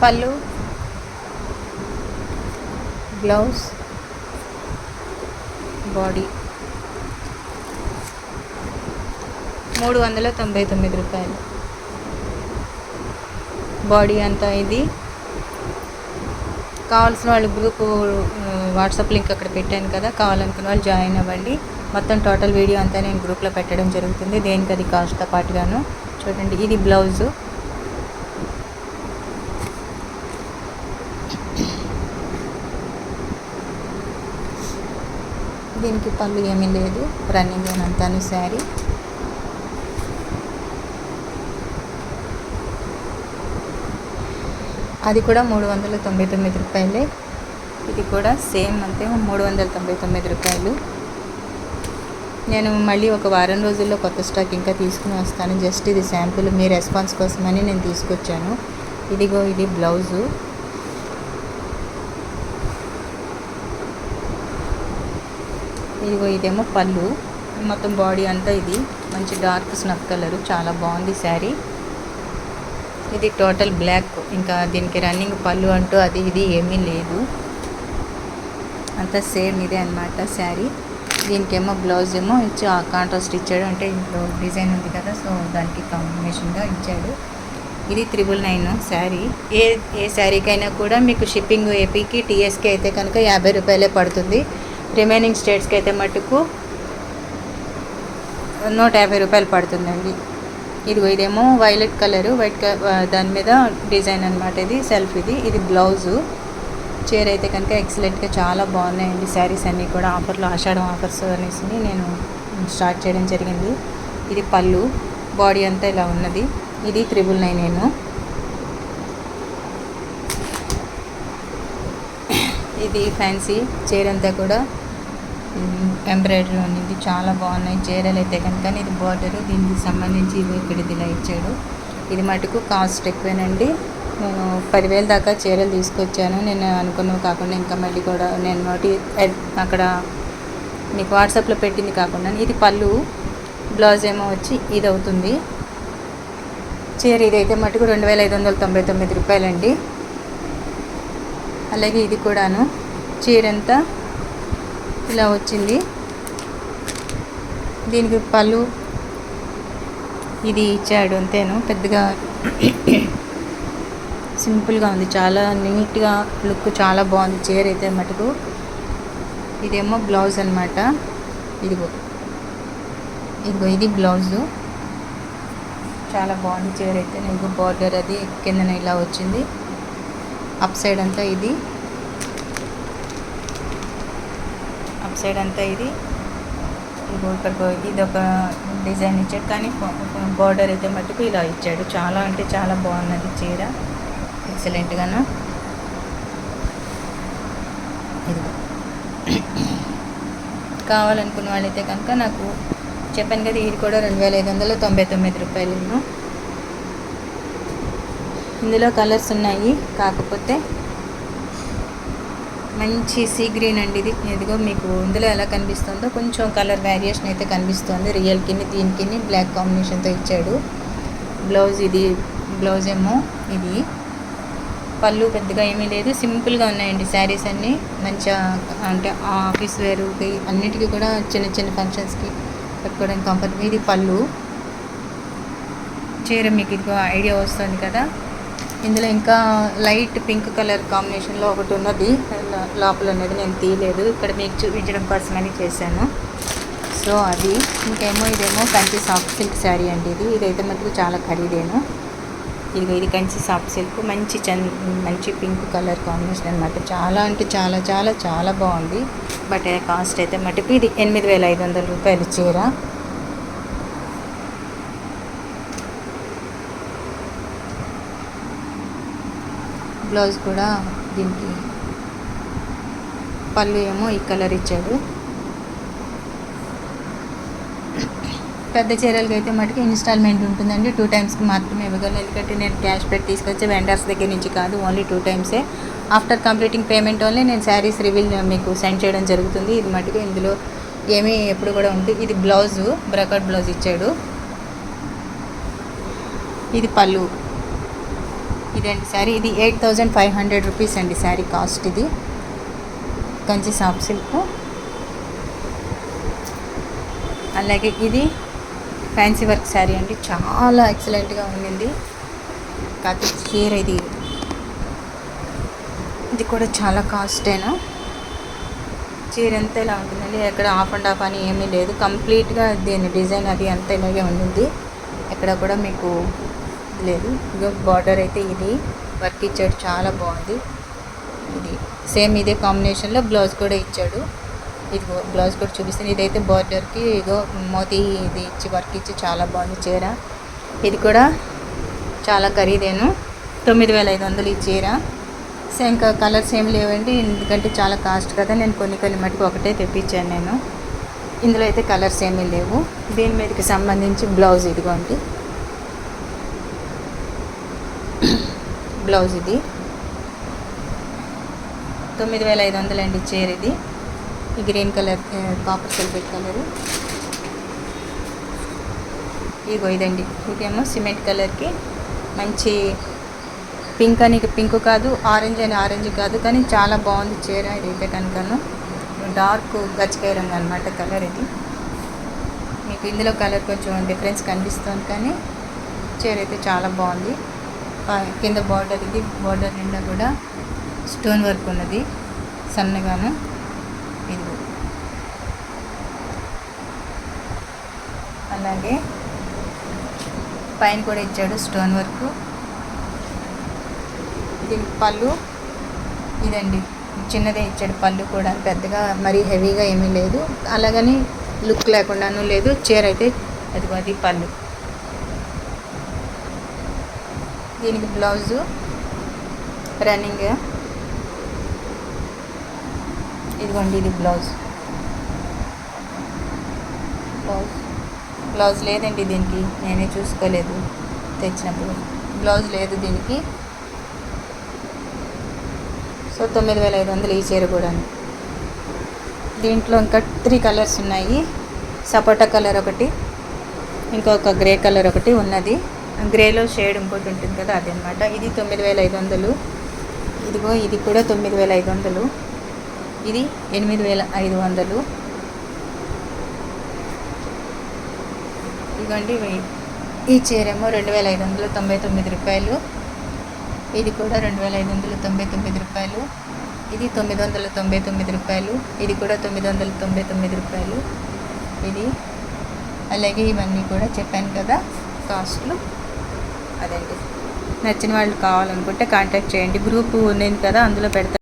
పళ్ళు, blouse, body 399 రూపాయలు. Body అంతా ఇది. కావాల్సిన వాళ్ళు గ్రూపు వాట్సాప్ లింక్ అక్కడ పెట్టాను కదా, కావాలనుకున్న వాళ్ళు జాయిన్ అవ్వండి. మొత్తం టోటల్ వీడియో అంతా నేను గ్రూప్లో పెట్టడం జరుగుతుంది, దేనికి అది కాస్ట్తో పాటుగాను. చూడండి, ఇది బ్లౌజు. దీనికి పళ్ళు ఏమీ లేదు, రన్నింగ్ అంతాను శారీ. అది కూడా 399 రూపాయలే. ఇది కూడా సేమ్ అంతే, 399 రూపాయలు. నేను మళ్ళీ ఒక వారం రోజుల్లో కొత్త స్టాక్ ఇంకా తీసుకుని వస్తాను. జస్ట్ ఇది శాంపుల్ మీ రెస్పాన్స్ కోసమని నేను తీసుకొచ్చాను. ఇదిగో ఇది బ్లౌజు. ఇదిగో ఇదేమో పళ్ళు. మొత్తం బాడీ అంతా ఇది మంచి డార్క్ స్నఫ్ కలరు, చాలా బాగుంది శారీ. ఇది టోటల్ బ్లాక్. ఇంకా దీనికి రన్నింగ్ పళ్ళు అంటూ అది ఇది ఏమీ లేదు, అంతా సేమ్ ఇదే అనమాట శారీ. దీనికేమో బ్లౌజ్ ఏమో ఇచ్చి కాంట్రాస్ట్ ఇచ్చాడు, అంటే ఇంట్లో డిజైన్ ఉంది కదా, సో దానికి కాంబినేషన్గా ఇచ్చాడు. ఇది 999 శారీ. ఏ శారీకైనా కూడా మీకు షిప్పింగ్ ఏపీకి టీఎస్కి అయితే కనుక 50 రూపాయలే పడుతుంది. రిమైనింగ్ స్టేట్స్కి అయితే మటుకు 150 రూపాయలు పడుతుందండి. ఇదేమో వైలెట్ కలరు, దాని మీద డిజైన్ అనమాట. ఇది సెల్ఫ్. ఇది బ్లౌజు. చీర అయితే కనుక ఎక్సలెంట్గా చాలా బాగున్నాయండి శారీస్ అన్నీ కూడా. ఆఫర్లో ఆషాఢం ఆఫర్స్ అనేసి నేను స్టార్ట్ చేయడం జరిగింది. ఇది పళ్ళు, బాడీ అంతా ఇలా ఉన్నది. ఇది 999. ఇది ఫ్యాన్సీ చీర అంతా కూడా ఎంబ్రాయిడరీ ఉన్నది, చాలా బాగున్నాయి చీరలు అయితే కనుక. ఇది బార్డరు, దీనికి సంబంధించి ఇది ఇక్కడ ఇలా ఇచ్చాడు. ఇది మటుకు కాస్ట్ ఎక్కువేనండి. నేను 10,000 దాకా చీరలు తీసుకొచ్చాను. నేను అనుకున్నవి కాకుండా ఇంకా మళ్ళీ కూడా నేను అక్కడ మీకు వాట్సాప్లో పెట్టింది కాకుండా. ఇది పళ్ళు, బ్లౌజ్ ఏమో వచ్చి ఇది అవుతుంది. చీర ఇదైతే మటుకు 2,599 రూపాయలండి. అలాగే ఇది కూడాను చీరంతా ఇలా వచ్చింది. దీనికి పళ్ళు ఇది ఇచ్చాడు అంతేను, పెద్దగా సింపుల్గా ఉంది, చాలా నీట్గా లుక్ చాలా బాగుంది చీర అయితే మటుకు. ఇదేమో బ్లౌజ్ అనమాట. ఇదిగో ఇది బ్లౌజు, చాలా బాగుంది చీర అయితే. ఇదిగో బార్డర్ అది కిందన ఇలా వచ్చింది. అప్ సైడ్ అంతా ఇది ఇది ఒక డిజైన్ ఇచ్చాడు, కానీ బార్డర్ అయితే మటుకు ఇలా ఇచ్చాడు. చాలా అంటే చాలా బాగున్నది చీర, ఎక్సలెంట్గాను. ఇది కావాలనుకున్న వాళ్ళైతే కనుక నాకు చెప్పాను కదా, ఇది కూడా 2,599 రూపాయలు. ఇందులో కలర్స్ ఉన్నాయి, కాకపోతే మంచి సీ గ్రీన్ అండి ఇది. ఇదిగో మీకు ఇందులో ఎలా కనిపిస్తుందో కొంచెం కలర్ వేరియేషన్ అయితే కనిపిస్తుంది. రియల్కి దీనికి బ్లాక్ కాంబినేషన్తో ఇచ్చాడు. బ్లౌజ్ ఏమో ఇది. పళ్ళు పెద్దగా ఏమీ లేదు, సింపుల్గా ఉన్నాయండి శారీస్ అన్నీ. మంచిగా అంటే ఆఫీస్ వేరుకి అన్నిటికీ కూడా చిన్న చిన్న ఫంక్షన్స్కి కట్టుకోవడానికి కంఫర్ట్. ఇది పళ్ళు. చీర మీకు ఇదిగో ఐడియా వస్తుంది కదా. ఇందులో ఇంకా లైట్ పింక్ కలర్ కాంబినేషన్లో ఒకటి ఉన్నది లోపల ఉన్నది, నేను తీయలేదు, ఇక్కడ మీకు చూపించడం కోసమని చేశాను. సో అది. ఇదేమో కంచి సాఫ్ట్ సిల్క్ శారీ అండి. ఇదైతే మటుకు చాలా ఖరీదేను. ఇది కంచి సాఫ్ట్ సిల్క్, మంచి పింక్ కలర్ కాంబినేషన్ అనమాట. చాలా అంటే చాలా చాలా చాలా బాగుంది. బట్ కాస్ట్ అయితే మటుకు ఇది 8,500 రూపాయలు చీర. బ్లౌజ్ కూడా దీనికి పళ్ళు ఏమో ఈ కలర్ ఇచ్చాడు. పెద్ద చీరలకి అయితే మటుకు ఇన్స్టాల్మెంట్ ఉంటుందండి, 2 టైమ్స్కి మాత్రమే ఇవ్వగలను. ఎందుకంటే నేను క్యాష్ పెట్టి తీసుకొచ్చే వెండర్స్ దగ్గర నుంచి కాదు, ఓన్లీ 2 టైమ్సే. ఆఫ్టర్ కంప్లీటింగ్ పేమెంట్ ఓన్లీ నేను శారీస్ రివీల్ మీకు సెండ్ చేయడం జరుగుతుంది. ఇది మటుకు ఇందులో ఏమీ ఎప్పుడు కూడా ఉంటుంది. ఇది బ్లౌజు, బ్రకట్ బ్లౌజ్ ఇచ్చాడు. ఇది పళ్ళు. ఇదండి శారీ. ఇది 8500 రూపీస్ అండి శారీ కాస్ట్. ఇది కంచి సాఫ్ట్ సిల్క్. అలాగే ఇది ఫ్యాన్సీ వర్క్ శారీ అండి, చాలా ఎక్సలెంట్గా ఉండింది. కాకపోతే చీర ఇది కూడా చాలా కాస్టేనా. చీర అంతా ఇలా ఉంటుందండి, ఎక్కడ ఆఫ్ అండ్ ఆఫ్ అని ఏమీ లేదు. కంప్లీట్గా దీని డిజైన్ అది అంతా ఇలాగే ఉండింది, ఎక్కడ కూడా మీకు లేదు. ఇక బార్డర్ అయితే ఇది వర్క్ ఇచ్చాడు, చాలా బాగుంది. ఇది సేమ్ ఇదే కాంబినేషన్లో బ్లౌజ్ కూడా ఇచ్చాడు. ఇది బ్లౌజ్ కూడా చూపిస్తాను. ఇదైతే బార్డర్కి ఇగో మోతీ ఇది ఇచ్చి వర్క్ ఇచ్చి చాలా బాగుంది చీర. ఇది కూడా చాలా ఖరీదేను, 9500 ఈ చీర. ఇంకా కలర్స్ ఏమి లేవండి, ఎందుకంటే చాలా కాస్ట్ కదా. నేను కొన్ని మటుకు ఒకటే తెప్పించాను నేను. ఇందులో అయితే కలర్స్ ఏమీ లేవు. దీని మీదకి సంబంధించి బ్లౌజ్ ఇదిగోండి, బ్లౌజ్ ఇది 9500 అండి చీర. ఇది ఈ green colour, copper silver colour. ఇగో ఇదండి, ఇదేమో సిమెంట్ కలర్కి మంచి పింక్ అని పింక్ కాదు, ఆరెంజ్ అని ఆరెంజ్ కాదు, కానీ చాలా బాగుంది చీర. ఇదైతే కనుకను డార్క్ గచ్చకాయ రంగు అనమాట కలర్. ఇది మీకు ఇందులో కలర్ కొంచెం డిఫరెన్స్ కనిపిస్తుంది, కానీ చీర అయితే చాలా బాగుంది. కింద బార్డర్, ఇది బార్డర్ నిండా కూడా స్టోన్ వర్క్ ఉన్నది సన్నగాను. ఇది అలాగే పైన కూడా ఇచ్చాడు స్టోన్ వర్క్. దీనికి పళ్ళు ఇదండి, చిన్నదే ఇచ్చాడు పళ్ళు కూడా, పెద్దగా మరీ హెవీగా ఏమీ లేదు, అలాగని లుక్ లేకుండాను లేదు. చీర అయితే అది పళ్ళు. దీనికి బ్లౌజు రన్నింగ్, ఇదిగోండి ఇది బ్లౌజ్ లేదండి దీనికి, నేనే చూసుకోలేదు తెచ్చినప్పుడు. బ్లౌజ్ లేదు దీనికి. సో 9500 ఈ చీర కూడా. దీంట్లో ఇంకా 3 కలర్స్ ఉన్నాయి. సపోటా కలర్ ఒకటి, ఇంకొక గ్రే కలర్ ఒకటి ఉన్నది. గ్రేలో షేడ్ ఇంకోటి ఉంటుంది కదా, అదనమాట. ఇది 9500. ఇదిగో ఇది కూడా 9500. ఇది 8500. ఇదిగోండి ఈ చీరేమో 2599 రూపాయలు. ఇది కూడా 2599 రూపాయలు. ఇది 999 రూపాయలు. ఇది కూడా 999 రూపాయలు. ఇది అలాగే ఇవన్నీ కూడా చెప్పాను కదా కాస్ట్లు. అదండి, నచ్చిన వాళ్ళు కావాలనుకుంటే కాంటాక్ట్ చేయండి. గ్రూప్ ఉంది కదా, అందులో పెడతాను.